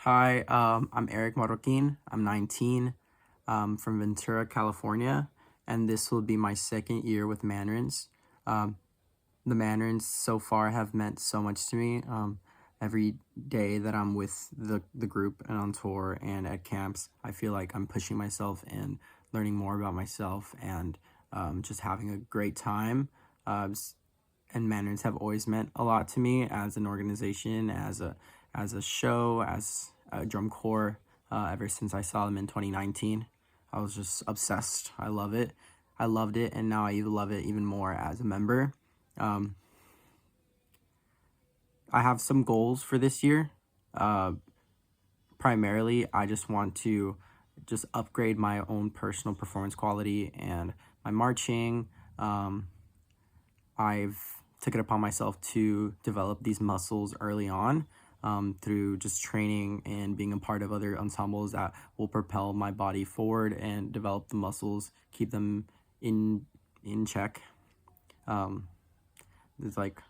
Hi, I'm Eric Marroquin. I'm 19, from Ventura, California, and this will be my second year with Mandarins. Um, the Mandarins so far have meant so much to me. Every day that I'm with the group and on tour and at camps, I feel like I'm pushing myself and learning more about myself and just having a great time. And Mandarins have always meant a lot to me as an organization, as a show, as a drum corps. Ever since I saw them in 2019, I was just obsessed. I love it. I loved it, and now I even love it even more as a member. Um, I have some goals for this year. Uh, Primarily, I just want to just upgrade my own personal performance quality and my marching. I've took it upon myself to develop these muscles early on, through just training and being a part of other ensembles that will propel my body forward and develop the muscles, keep them in in check. Um, it's like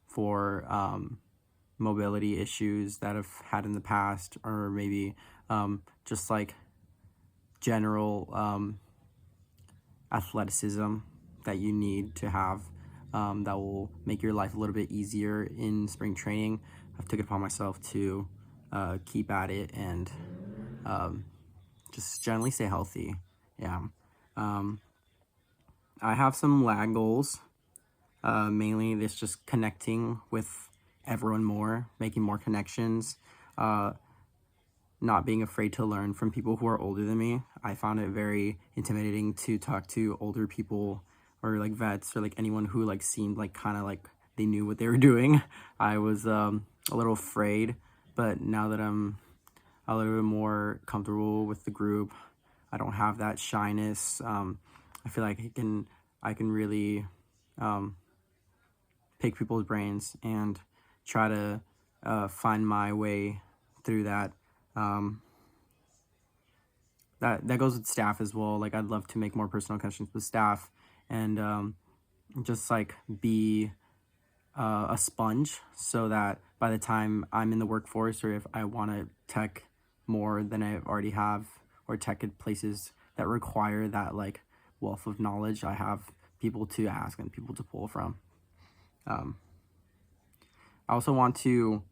for mobility issues that I've had in the past, or maybe just like general athleticism that you need to have, that will make your life a little bit easier in spring training. I've took it upon myself to keep at it and um, just generally stay healthy. Yeah. Um, I have some lag goals. Mainly, this just connecting with everyone more, making more connections, uh, not being afraid to learn from people who are older than me. I found it very intimidating to talk to older people or like vets or like anyone who like seemed like kind of like they knew what they were doing. I was a little afraid, but now that I'm a little bit more comfortable with the group, I don't have that shyness. I feel like I can really um, pick people's brains and try to find my way through that. Um, that goes with staff as well. Like I'd love to make more personal connections with staff and just like be a sponge so that by the time I'm in the workforce, or if I want to tech more than I already have, or tech at places that require that like wealth of knowledge, I have people to ask and people to pull from. um, I also want to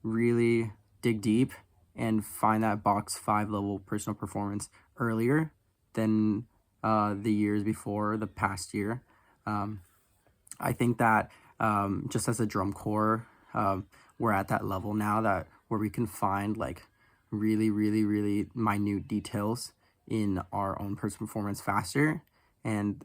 really dig deep and find that box 5 level personal performance earlier than the years before the past year. Um, I think that just as a drum corps, we're at that level now that where we can find like really, really, really minute details in our own personal performance faster. And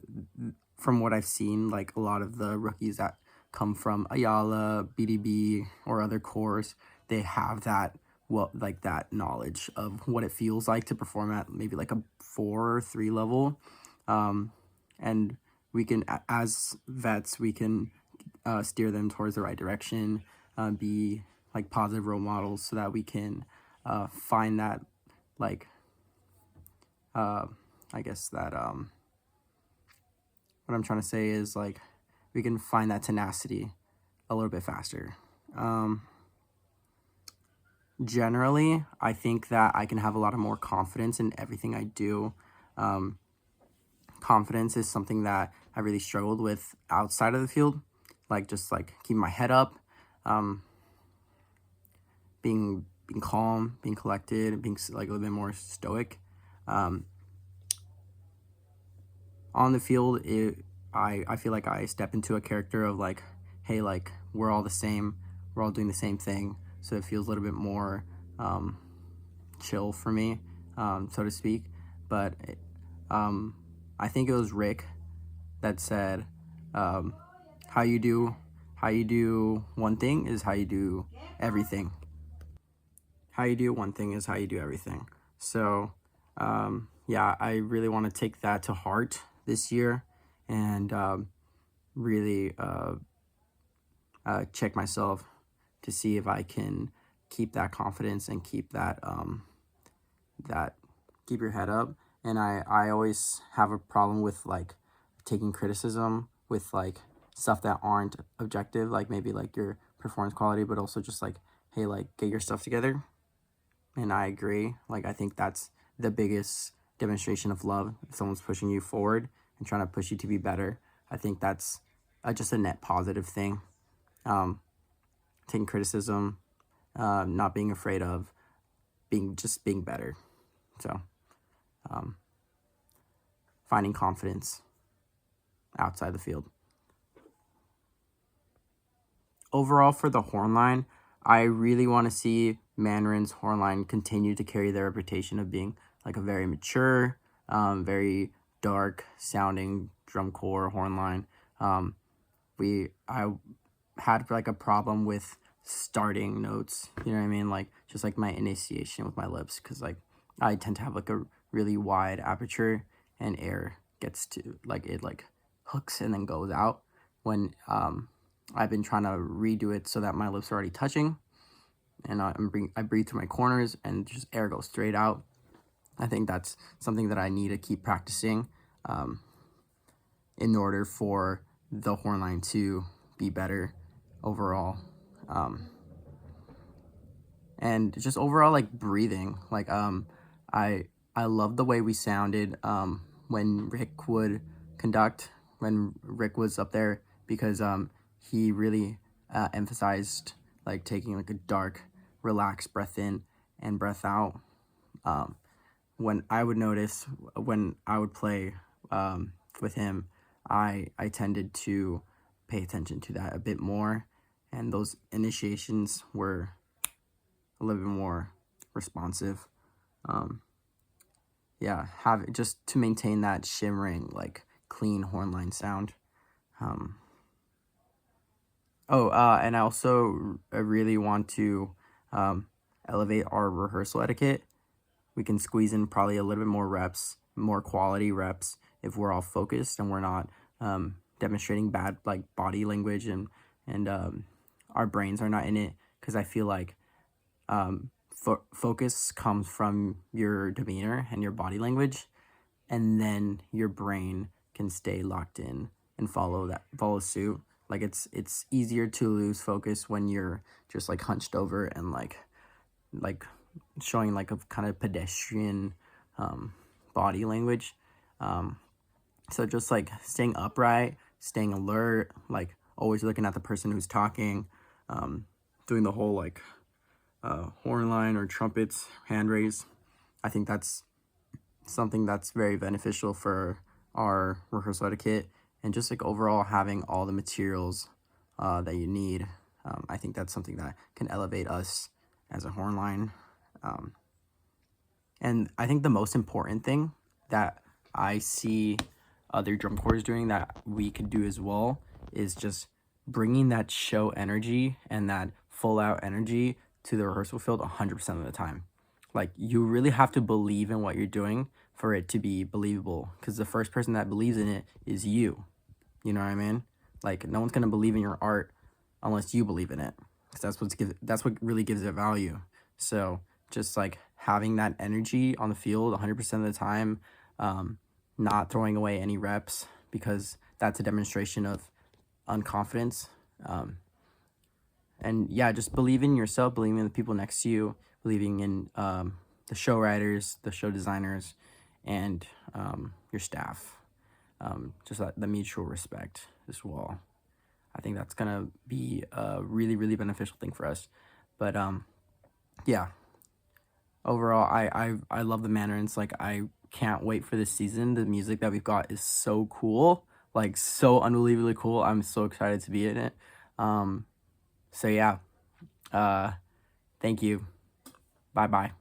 from what I've seen, like a lot of the rookies that come from Ayala, BDB, or other corps, they have that like that knowledge of what it feels like to perform at maybe like a 4 or 3 level. And we can, as vets, we can steer them towards the right direction, be like positive role models so that we can find that like uh, I guess that what I'm trying to say is like we can find that tenacity a little bit faster. Generally, I think that I can have a lot of more confidence in everything I do. Confidence is something that I really struggled with outside of the field, like just like keeping my head up, um, being calm, being collected, being like a little bit more stoic. Um, on the field, I feel like I step into a character of like, hey, like we're all the same, we're all doing the same thing, so it feels a little bit more um, chill for me, so to speak. But um, I think it was Rick that said, um, how you do how you do one thing is how you do everything. How you do one thing is how you do everything. So yeah, I really want to take that to heart this year and really check myself to see if I can keep that confidence and keep that keep your head up. And I always have a problem with like taking criticism with like stuff that aren't objective, like maybe like your performance quality, but also just like, hey, like get your stuff together. and I agree. Like, I think that's the biggest demonstration of love. If someone's pushing you forward and trying to push you to be better, I think that's just a net positive thing. Um, Taking criticism, not being afraid of being better. So, um, finding confidence outside the field. Overall, for the horn line, I really want to see Mandarin's horn line continue to carry their reputation of being like a very mature, very dark sounding drum corps horn line. I had like a problem with starting notes, you know what I mean? Like just like my initiation with my lips, because like I tend to have like a really wide aperture, and air gets to like it like hooks and then goes out when I've been trying to redo it so that my lips are already touching, and I breathe through my corners and just air goes straight out. I think that's something that I need to keep practicing in order for the horn line to be better overall. And just overall like breathing. Like I love the way we sounded when Rick would conduct, when Rick was up there, because he really emphasized like taking like a dark, relaxed breath in and breath out. When I would notice when I would play with him, I tended to pay attention to that a bit more, and those initiations were a little bit more responsive. Yeah, have just to maintain that shimmering, like clean horn line sound. And I also really want to elevate our rehearsal etiquette. We can squeeze in probably a little bit more reps, more quality reps, if we're all focused and we're not demonstrating bad like body language, and our brains are not in it. Because I feel like focus comes from your demeanor and your body language, and then your brain can stay locked in and follow suit. Like it's easier to lose focus when you're just like hunched over and like showing like a kind of pedestrian body language. So just like staying upright, staying alert, like always looking at the person who's talking, doing the whole like horn line or trumpets hand raise. I think that's something that's very beneficial for our rehearsal etiquette, and just like overall having all the materials that you need. I think that's something that can elevate us as a horn line. And I think the most important thing that I see other drum corps doing that we could do as well is just bringing that show energy and that full out energy to the rehearsal field 100% of the time. Like you really have to believe in what you're doing for it to be believable, because the first person that believes in it is you. You know what I mean? Like no one's gonna believe in your art unless you believe in it, because that's what really gives it value. So just like having that energy on the field 100% of the time, not throwing away any reps, because that's a demonstration of unconfidence. And yeah, just believing in yourself, believing in the people next to you, believing in the show writers, the show designers, and your staff. Just the mutual respect as well. I think that's gonna be a really, really beneficial thing for us. But yeah, overall, I love the Mandarins. Like I can't wait for this season. The music that we've got is so cool, like so unbelievably cool. I'm so excited to be in it. So yeah, thank you. Bye bye.